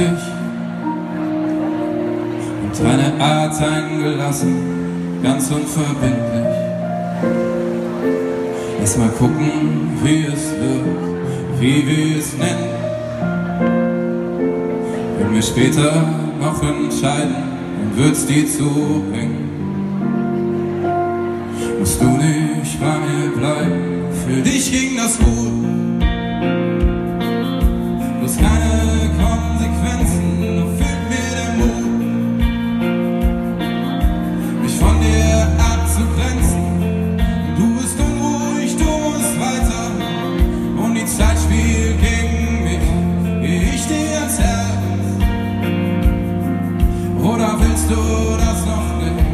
dich und deine Art eingelassen, ganz unverbindlich. Lass mal gucken, wie es wird, wie wir es nennen. Wenn wir später noch entscheiden, dann wird's dir zu eng. Musst du nicht bei mir bleiben, für dich ging das gut. Bloß keine Konsequenzen, noch fehlt mir der Mut, mich von dir abzugrenzen. Du bist unruhig, du musst weiter und die Zeit spielt gegen mich. Geh ich dir ans Herz oder willst du das noch nicht?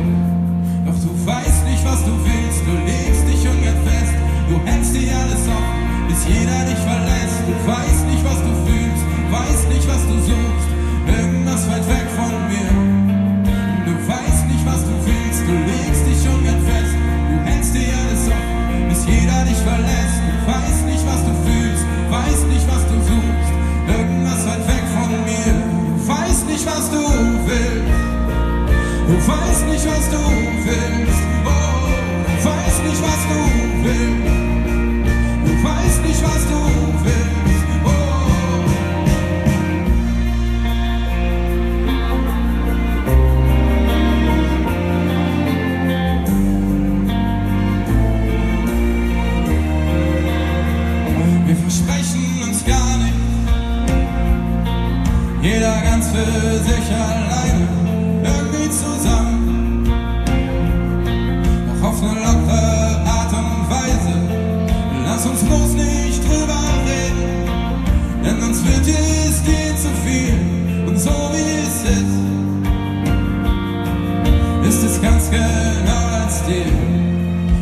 Doch du weißt nicht, was du willst, du legst dich ungern fest. Du hältst dir alles offen, bis jeder dich verlässt. Du weißt nicht, was du fühlst, weißt nicht, was du suchst, irgendwas weit weg von mir. Du weißt nicht, was du willst, du legst dich ungern fest. Du hältst dir alles offen, bis jeder dich verlässt. Du weißt nicht, was du fühlst, weißt nicht, was du suchst, irgendwas weit weg von mir. Du weißt nicht, was du willst, du weißt nicht, was du willst. Oh, du weißt nicht, was du willst, du weißt nicht, was du willst. Oh. Wir versprechen uns gar nicht, jeder ganz für sich alleine, irgendwie zusammen, doch auf eine lockere Art und Weise. Lass uns bloß nicht drüber reden, denn sonst wird es dir zu viel. Und so wie es ist es ganz genau als dir.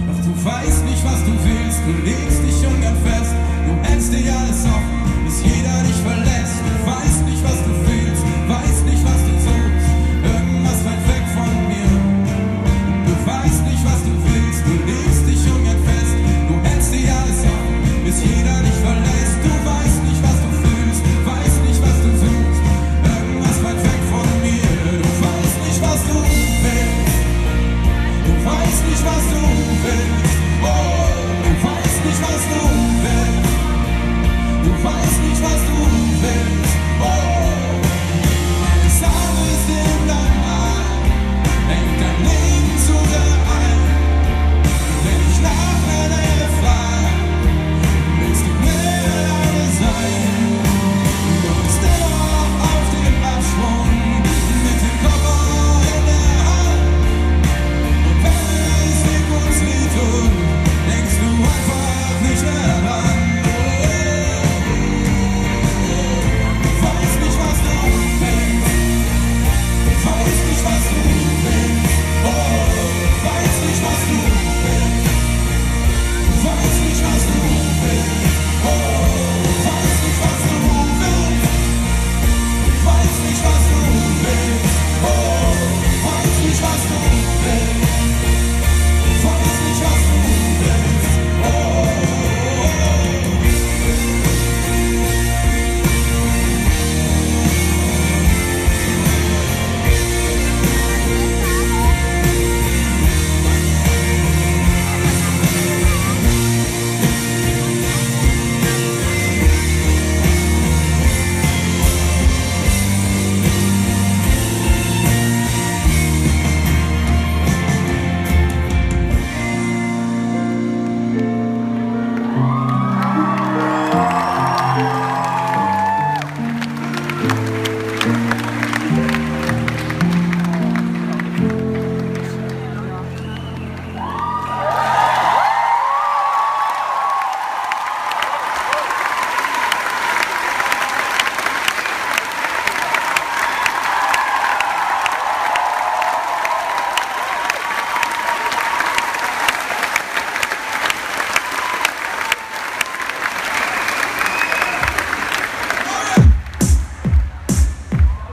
Doch du weißt nicht, was du willst, du legst dich ungern fest. Du hältst dir alles offen, bis jeder dich verlässt.